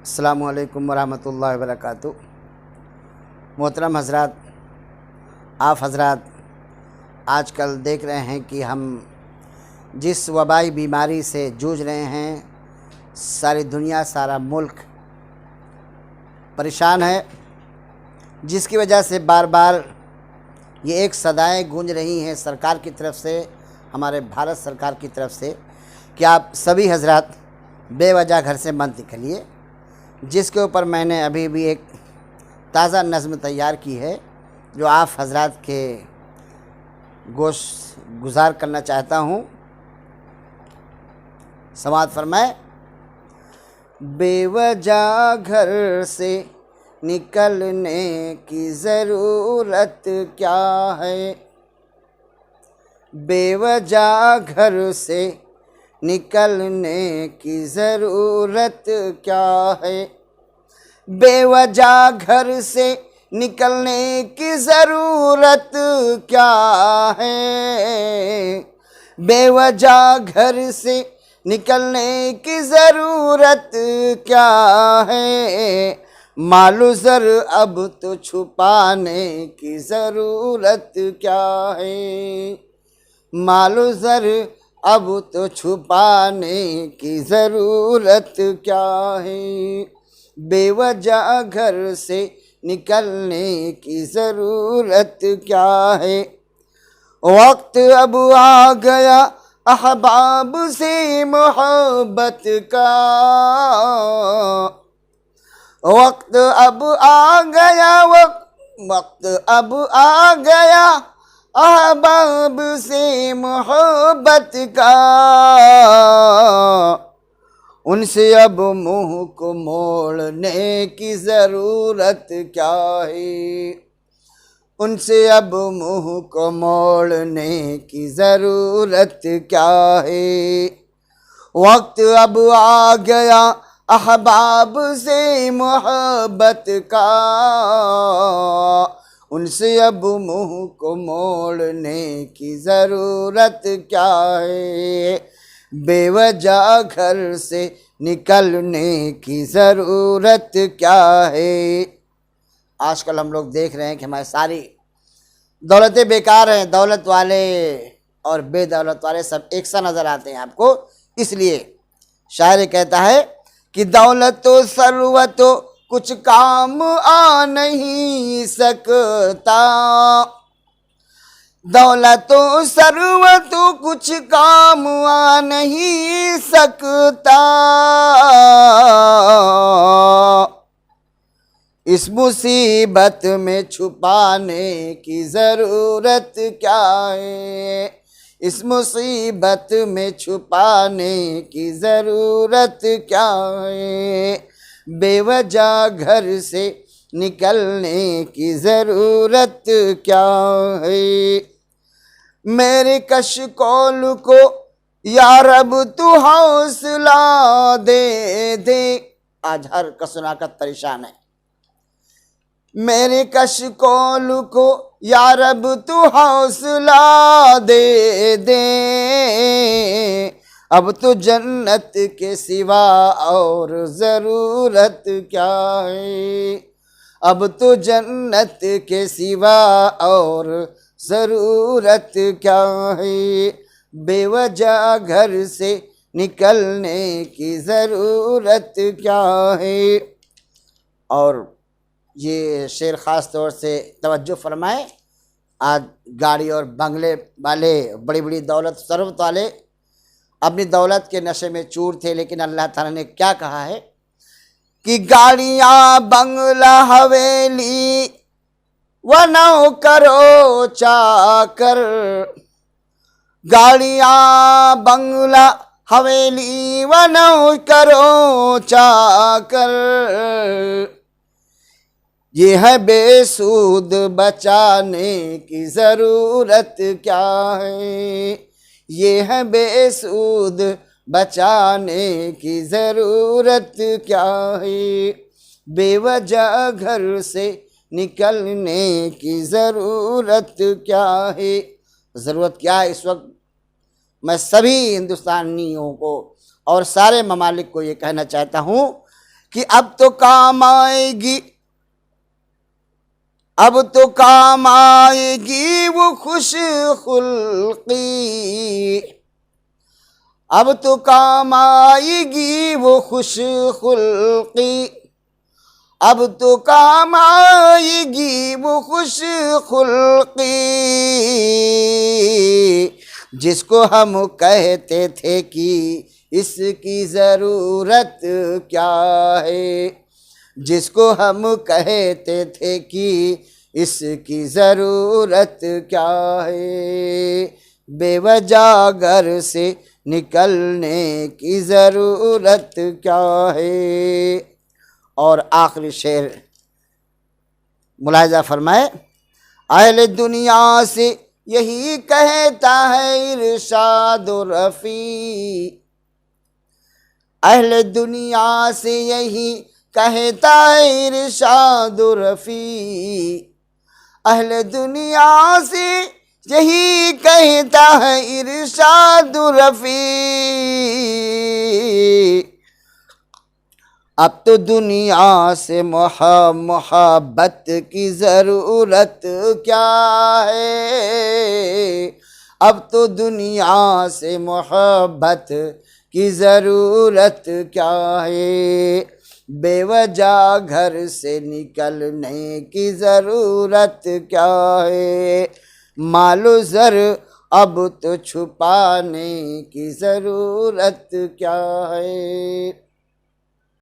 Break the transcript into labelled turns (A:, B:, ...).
A: अस्सलामुअलैकुम वरहमतुल्लाहि वबरकातुहू। मोहतरम हज़रात, आप हज़रात आजकल देख रहे हैं कि हम जिस वबाई बीमारी से जूझ रहे हैं, सारी दुनिया, सारा मुल्क परेशान है, जिसकी वजह से बार बार ये एक सदाएं गूंज रही हैं सरकार की तरफ से, हमारे भारत सरकार की तरफ से, कि आप सभी हज़रात बेवजह घर से मत निकलिए। जिसके ऊपर मैंने अभी भी एक ताज़ा नज़्म तैयार की है जो आप हज़रात के गोश गुज़ार करना चाहता हूँ। समाअत फरमाए। बेवजह घर से निकलने की ज़रूरत क्या है, बेवजह घर से निकलने की ज़रूरत क्या है, बेवजह घर से निकलने की ज़रूरत क्या है, बेवजह घर से निकलने की ज़रूरत क्या है, मालो ज़र अब तो छुपाने की ज़रूरत क्या है, मालो ज़र अब तो छुपाने की ज़रूरत क्या है, बेवजह घर से निकलने की ज़रूरत क्या है। वक्त अब आ गया अहबाब से मोहब्बत का, वक्त अब आ गया, वक्त अब आ गया अहबाब से मोहब्बत का, उनसे अब मुँह को मोड़ने की ज़रूरत क्या है, उनसे अब मुँह को मोड़ने की ज़रूरत क्या है। वक्त अब आ गया अहबाब से मोहब्बत का, उनसे अब मुँह को मोड़ने की ज़रूरत क्या है, बेवजह घर से निकलने की ज़रूरत क्या है। आजकल हम लोग देख रहे हैं कि हमारी सारी दौलतें बेकार हैं, दौलत वाले और बेदौलत वाले सब एक सा नज़र आते हैं आपको। इसलिए शायर कहता है कि दौलत तो सर्वत तो कुछ काम आ नहीं सकता, दौलत तो सर्वत तो कुछ काम आ नहीं सकता, इस मुसीबत में छुपाने की ज़रूरत क्या है, इस मुसीबत में छुपाने की ज़रूरत क्या है, बेवजह घर से निकलने की ज़रूरत क्या है। मेरे कश कौल को या रब तू हौसला दे दे, आज हर कसुनाकत परेशान है। मेरे कश कौल को या रब तू हौसला दे दे, अब तो जन्नत के सिवा और ज़रूरत क्या है, अब तो जन्नत के सिवा और ज़रूरत क्या है, बेवजह घर से निकलने की ज़रूरत क्या है। और ये शेर ख़ास तौर से तवज्जो फरमाएं। आज गाड़ी और बंगले वाले, बड़ी बड़ी दौलत सर्वत वाले अपनी दौलत के नशे में चूर थे, लेकिन अल्लाह ताला ने क्या कहा है कि गाड़ियाँ बंगला हवेली व नौकरो चाकर, गाड़ियाँ बंगला हवेली व नौकरो चाकर, ये है बेसूद बचाने की ज़रूरत क्या है, ये है बेसूद बचाने की ज़रूरत क्या है, बेवजह घर से निकलने की ज़रूरत क्या है। ज़रूरत क्या है इस वक्त? मैं सभी हिंदुस्तानियों को और सारे ममालिक को ये कहना चाहता हूँ कि अब तो काम आएगी, अब तो काम आएगी वो खुश खुल्की, अब तो काम आएगी वो खुश खुल्की, अब तो काम आएगी वो खुश खुल्की, जिसको हम कहते थे कि इसकी ज़रूरत क्या है, जिसको हम कहते थे कि इसकी ज़रूरत क्या है, बेवजह घर से निकलने की ज़रूरत क्या है। और आखिरी शेर मुलाहिज़ा फरमाए, अहले दुनिया से यही कहता है इरशाद रफ़ी, अहले दुनिया से यही कहता है इरशाद रफ़ी, अहले दुनिया से यही कहता है इरशाद रफ़ी, अब तो दुनिया से मोहब्बत की ज़रूरत क्या है, अब तो दुनिया से मोहब्बत की ज़रूरत क्या है, बेवजह घर से निकलने की ज़रूरत क्या है, मालो ज़र अब तो छुपाने की ज़रूरत क्या है।